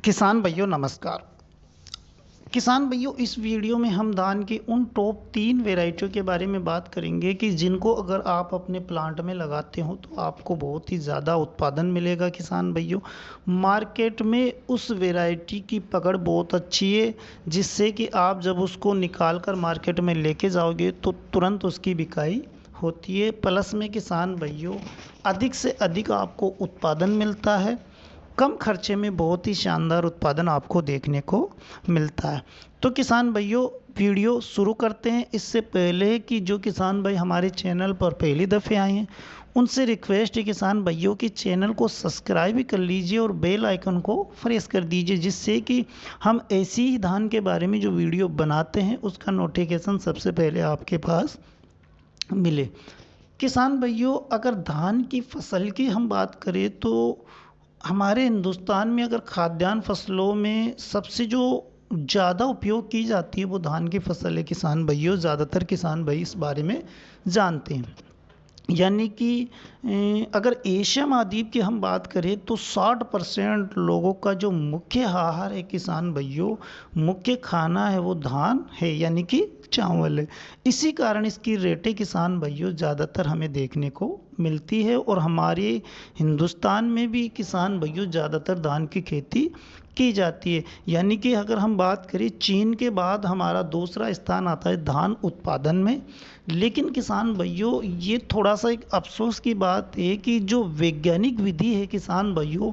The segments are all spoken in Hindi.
किसान भाइयों नमस्कार। किसान भाइयों, इस वीडियो में हम धान की उन टॉप 3 वैरायटियों के बारे में बात करेंगे कि जिनको अगर आप अपने प्लांट में लगाते हो तो आपको बहुत ही ज़्यादा उत्पादन मिलेगा। किसान भाइयों, मार्केट में उस वैरायटी की पकड़ बहुत अच्छी है, जिससे कि आप जब उसको निकाल कर मार्केट में लेके जाओगे तो तुरंत उसकी बिकाई होती है। प्लस में किसान भाइयों, अधिक से अधिक आपको उत्पादन मिलता है, कम खर्चे में बहुत ही शानदार उत्पादन आपको देखने को मिलता है। तो किसान भाइयों, वीडियो शुरू करते हैं। इससे पहले कि जो किसान भाई हमारे चैनल पर पहली दफ़े आए हैं, उनसे रिक्वेस्ट है किसान भाइयों कि चैनल को सब्सक्राइब भी कर लीजिए और बेल आइकन को प्रेस कर दीजिए, जिससे कि हम ऐसी ही धान के बारे में जो वीडियो बनाते हैं उसका नोटिफिकेशन सबसे पहले आपके पास मिले। किसान भाइयों, अगर धान की फसल की हम बात करें तो हमारे हिंदुस्तान में अगर खाद्यान्न फसलों में सबसे जो ज़्यादा उपयोग की जाती है वो धान की फसल है। किसान भाइयों, ज़्यादातर किसान भाई इस बारे में जानते हैं। यानी कि अगर एशिया महाद्वीप की हम बात करें तो 60% लोगों का जो मुख्य आहार है किसान भाइयों, मुख्य खाना है वो धान है, यानी कि चावल है। इसी कारण इसकी रेटें किसान भाइयों ज़्यादातर हमें देखने को मिलती है। और हमारे हिंदुस्तान में भी किसान भाइयों ज़्यादातर धान की खेती की जाती है। यानी कि अगर हम बात करें, चीन के बाद हमारा दूसरा स्थान आता है धान उत्पादन में। लेकिन किसान भाइयों, ये थोड़ा सा एक अफसोस की बात है कि जो वैज्ञानिक विधि है किसान भाइयों,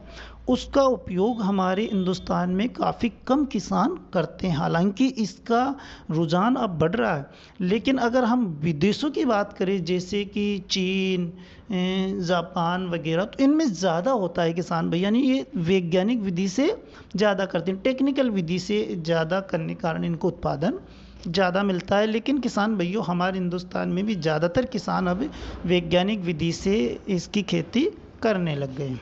उसका उपयोग हमारे हिंदुस्तान में काफ़ी कम किसान करते हैं। हालांकि इसका रुझान अब बढ़ रहा है, लेकिन अगर हम विदेशों की बात करें जैसे कि चीन, जापान वगैरह, तो इनमें ज़्यादा होता है किसान भाई। यानी ये वैज्ञानिक विधि से ज़्यादा करते हैं, टेक्निकल विधि से ज़्यादा करने के कारण इनको उत्पादन ज़्यादा मिलता है। लेकिन किसान भाइयों, हमारे हिंदुस्तान में भी ज़्यादातर किसान अब वैज्ञानिक विधि से इसकी खेती करने लग गए हैं।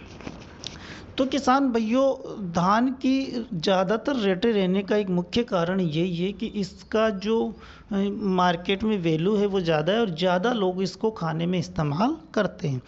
तो किसान भाइयों, धान की ज़्यादातर रेटें रहने का एक मुख्य कारण यही है कि इसका जो मार्केट में वैल्यू है वो ज़्यादा है और ज़्यादा लोग इसको खाने में इस्तेमाल करते हैं।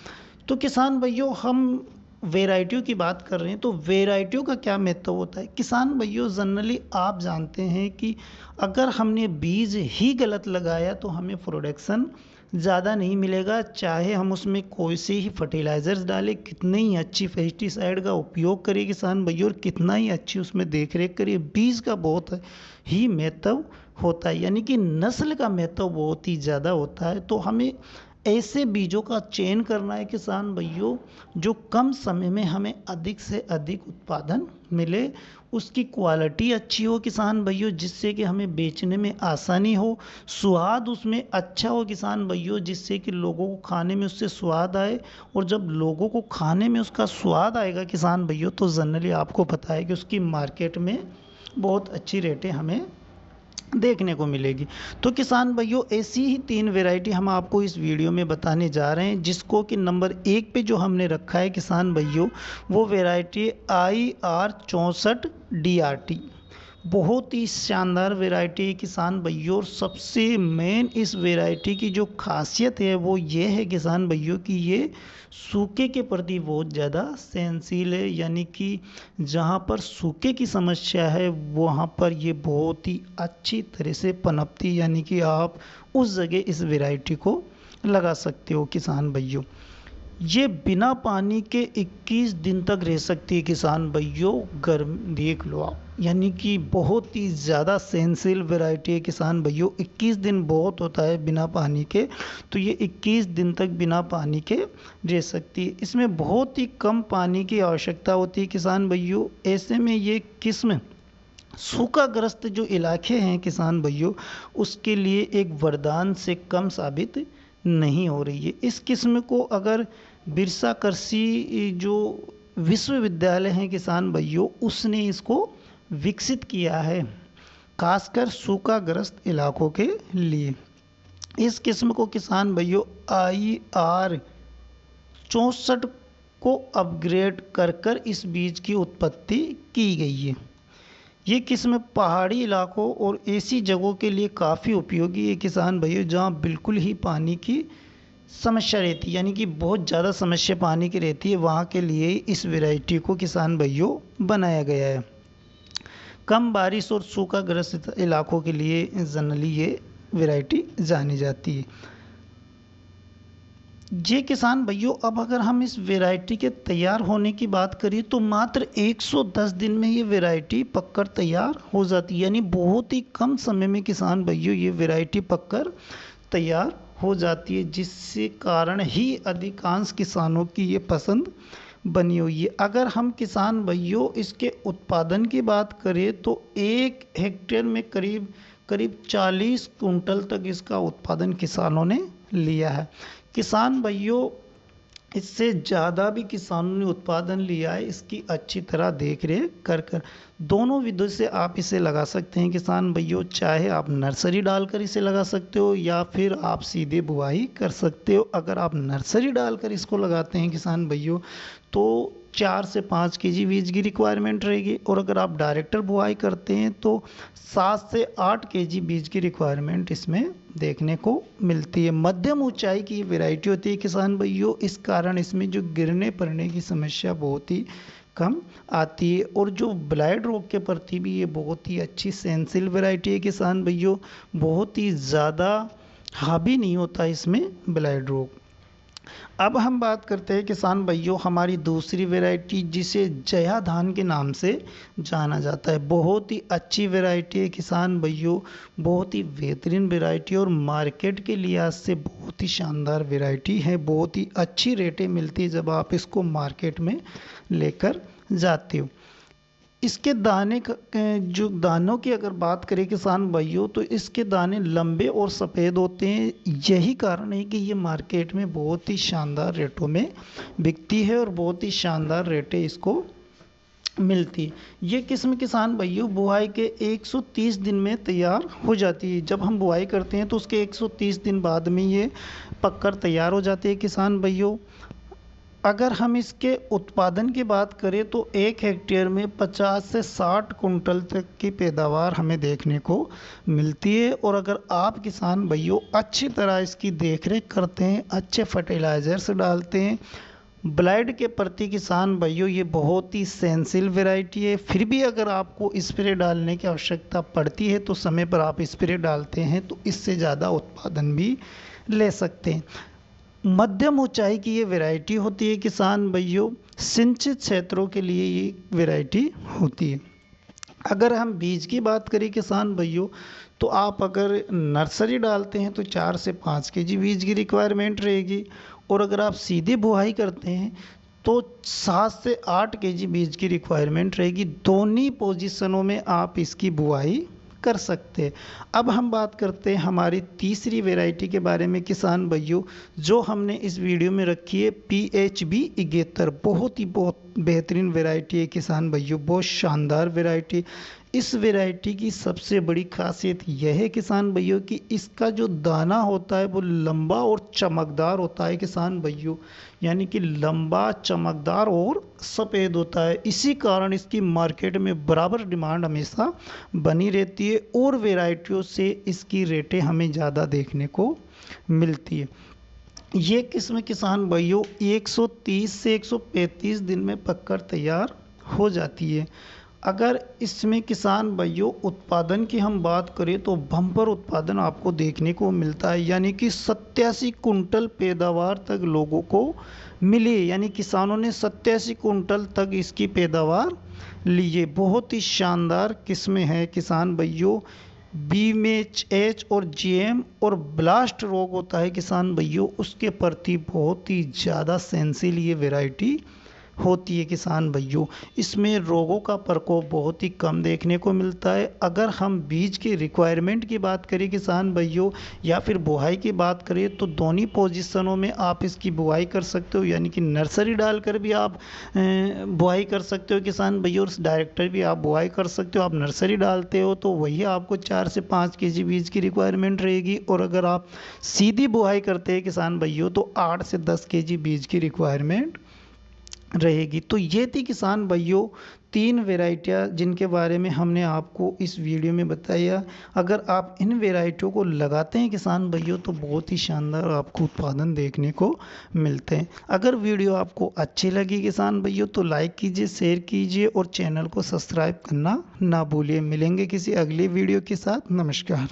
तो किसान भाइयों, हम वैरायटियों की बात कर रहे हैं तो वैरायटियों का क्या महत्व होता है। किसान भाइयों, जनरली आप जानते हैं कि अगर हमने बीज ही गलत लगाया तो हमें प्रोडक्शन ज़्यादा नहीं मिलेगा, चाहे हम उसमें कोई से ही फर्टिलाइज़र्स डालें, कितने ही अच्छी पेस्टिसाइड का उपयोग करें किसान भाइयों, और कितना ही अच्छी उसमें देख रेख करिए, बीज का बहुत ही महत्व होता है। यानी कि नस्ल का महत्व बहुत ही ज़्यादा होता है। तो हमें ऐसे बीजों का चयन करना है किसान भाइयों, जो कम समय में हमें अधिक से अधिक उत्पादन मिले, उसकी क्वालिटी अच्छी हो किसान भाइयों, जिससे कि हमें बेचने में आसानी हो, स्वाद उसमें अच्छा हो किसान भाइयों, जिससे कि लोगों को खाने में उससे स्वाद आए। और जब लोगों को खाने में उसका स्वाद आएगा किसान भाइयों, तो जनरली आपको पता है कि उसकी मार्केट में बहुत अच्छी रेटें हमें देखने को मिलेगी। तो किसान भाइयों, ऐसी ही 3 वैरायटी हम आपको इस वीडियो में बताने जा रहे हैं, जिसको कि नंबर 1 पे जो हमने रखा है किसान भाइयों, वो वैरायटी IR64 DRT। बहुत ही शानदार वैरायटी है किसान भाइयों। और सबसे मेन इस वैरायटी की जो खासियत है वो ये है किसान भाइयों कि ये सूखे के प्रति बहुत ज़्यादा सहनशील है। यानी कि जहाँ पर सूखे की समस्या है वहाँ पर ये बहुत ही अच्छी तरह से पनपती, यानी कि आप उस जगह इस वैरायटी को लगा सकते हो किसान भाइयों। ये बिना पानी के 21 दिन तक रह सकती है किसान भाइयों, गर्म देख लो आप। यानी कि बहुत ही ज़्यादा सहनशील वैरायटी है किसान भाइयों। 21 दिन बहुत होता है बिना पानी के, तो ये 21 दिन तक बिना पानी के रह सकती है। इसमें बहुत ही कम पानी की आवश्यकता होती है किसान भाइयों। ऐसे में ये किस्म सूखाग्रस्त जो इलाके हैं किसान भाइयों, उसके लिए एक वरदान से कम साबित नहीं हो रही है। इस किस्म को अगर बिरसा कृषि जो विश्वविद्यालय हैं किसान भाइयों, उसने इसको विकसित किया है, खासकर सूखाग्रस्त इलाकों के लिए। इस किस्म को किसान भाइयों IR64 को अपग्रेड कर कर इस बीज की उत्पत्ति की गई है। ये किस्म पहाड़ी इलाकों और ऐसी जगहों के लिए काफ़ी उपयोगी है किसान भाइयों, जहाँ बिल्कुल ही पानी की समस्या रहती है, यानी कि बहुत ज़्यादा समस्या पानी की रहती है, वहाँ के लिए इस वैरायटी को किसान भाइयों बनाया गया है। कम बारिश और सूखाग्रस्त इलाकों के लिए जनरली ये वैरायटी जानी जाती है। ये किसान भाइयों, अब अगर हम इस वैरायटी के तैयार होने की बात करें तो मात्र 110 दिन में ये वैरायटी पककर तैयार हो जाती है, यानी बहुत ही कम समय में किसान भाइयों ये वैरायटी पककर तैयार हो जाती है, जिससे कारण ही अधिकांश किसानों की ये पसंद बनी हुई है। अगर हम किसान भाइयों इसके उत्पादन की बात करें तो 1 हेक्टेयर में करीब करीब 40 कुंटल तक इसका उत्पादन किसानों ने लिया है। किसान भाइयों, इससे ज़्यादा भी किसानों ने उत्पादन लिया है इसकी अच्छी तरह देख रेख कर कर। दोनों विधि से आप इसे लगा सकते हैं किसान भाइयों, चाहे आप नर्सरी डालकर इसे लगा सकते हो या फिर आप सीधे बुआई कर सकते हो। अगर आप नर्सरी डालकर इसको लगाते हैं किसान भाइयों तो 4 से 5 केजी बीज की रिक्वायरमेंट रहेगी, और अगर आप डायरेक्टर बुआई करते हैं तो 7 से 8 केजी बीज की रिक्वायरमेंट इसमें देखने को मिलती है। मध्यम ऊंचाई की वैरायटी होती है किसान भाइयों, इस कारण इसमें जो गिरने पड़ने की समस्या बहुत ही कम आती है, और जो ब्लाइट रोग के प्रति भी ये बहुत ही अच्छी सेंसिल वैरायटी है किसान भाइयों, बहुत ही ज़्यादा हावी नहीं होता इसमें ब्लाइट रोग। अब हम बात करते हैं किसान भाइयों हमारी दूसरी वैरायटी, जिसे जया धान के नाम से जाना जाता है। बहुत ही अच्छी वैरायटी है किसान भाइयों, बहुत ही बेहतरीन वैरायटी और मार्केट के लिहाज से बहुत ही शानदार वैरायटी है। बहुत ही अच्छी रेटें मिलती है जब आप इसको मार्केट में लेकर जाते हो। इसके दाने जो दानों की अगर बात करें किसान भाइयों तो इसके दाने लंबे और सफ़ेद होते हैं। यही कारण है कि ये मार्केट में बहुत ही शानदार रेटों में बिकती है और बहुत ही शानदार रेटें इसको मिलती है। ये किस्म किसान भाइयों बुआई के 130 दिन में तैयार हो जाती है। जब हम बुआई करते हैं तो उसके 130 दिन बाद में ये पककर तैयार हो जाती है किसान भाइयों। अगर हम इसके उत्पादन की बात करें तो 1 हेक्टेयर में 50 से 60 कुंटल तक की पैदावार हमें देखने को मिलती है। और अगर आप किसान भाइयों अच्छी तरह इसकी देखरेख करते हैं, अच्छे फर्टिलाइजर्स डालते हैं, ब्लाइट के प्रति किसान भाइयों ये बहुत ही सेंसिल वैरायटी है। फिर भी अगर आपको स्प्रे डालने की आवश्यकता पड़ती है तो समय पर आप स्प्रे डालते हैं तो इससे ज़्यादा उत्पादन भी ले सकते हैं। मध्यम ऊंचाई की ये वैरायटी होती है किसान भाइयों, सिंचित क्षेत्रों के लिए ये वैरायटी होती है। अगर हम बीज की बात करें किसान भाइयों तो आप अगर नर्सरी डालते हैं तो 4 से 5 केजी बीज की रिक्वायरमेंट रहेगी, और अगर आप सीधे बुआई करते हैं तो 7 से 8 केजी बीज की रिक्वायरमेंट रहेगी। दोनों पोजीशनों में आप इसकी बुआई कर सकते हैं। अब हम बात करते हैं हमारी तीसरी वैरायटी के बारे में किसान भाइयों, जो हमने इस वीडियो में रखी है PHB 71। बहुत बेहतरीन वैरायटी है किसान भाइयों, बहुत शानदार वैरायटी। इस वैरायटी की सबसे बड़ी खासियत यह है किसान भाइयों कि इसका जो दाना होता है वो लंबा और चमकदार होता है किसान भाइयों, यानी कि लंबा, चमकदार और सफ़ेद होता है। इसी कारण इसकी मार्केट में बराबर डिमांड हमेशा बनी रहती है और वैरायटियों से इसकी रेटें हमें ज़्यादा देखने को मिलती है। ये किस्म किसान भाइयों 130 से 135 दिन में पककर तैयार हो जाती है। अगर इसमें किसान भाइयों उत्पादन की हम बात करें तो बम्पर उत्पादन आपको देखने को मिलता है, यानी कि 87 कुंटल पैदावार तक लोगों को मिली, यानी किसानों ने 87 कुंटल तक इसकी पैदावार ली है। बहुत ही शानदार किस्में हैं किसान भाइयों। BMH और GM और ब्लास्ट रोग होता है किसान भाइयों, उसके प्रति बहुत ही ज़्यादा सेंसिल ये वैरायटी होती है किसान भाइयों। इसमें रोगों का प्रकोप बहुत ही कम देखने को मिलता है। अगर हम बीज की रिक्वायरमेंट की बात करें किसान भाइयों या फिर बुआई की बात करें तो दोनों पोजीशनों में आप इसकी बुआई कर सकते हो, यानी कि नर्सरी डालकर भी आप बुआई कर सकते हो किसान भाइयों, और डायरेक्टर भी आप बुआई कर सकते हो। आप नर्सरी डालते हो तो वही आपको 4 से 5 केजी बीज की रिक्वायरमेंट रहेगी, और अगर आप सीधी बुआई करते हैं किसान भाइयों तो 8 से 10 केजी बीज की रिक्वायरमेंट रहेगी। तो ये थी किसान भाइयों 3 वैरायटियाँ जिनके बारे में हमने आपको इस वीडियो में बताया। अगर आप इन वैरायटियों को लगाते हैं किसान भाइयों तो बहुत ही शानदार आपको उत्पादन देखने को मिलते हैं। अगर वीडियो आपको अच्छी लगी किसान भाइयों तो लाइक कीजिए, शेयर कीजिए और चैनल को सब्सक्राइब करना ना भूलिए। मिलेंगे किसी अगली वीडियो के साथ। नमस्कार।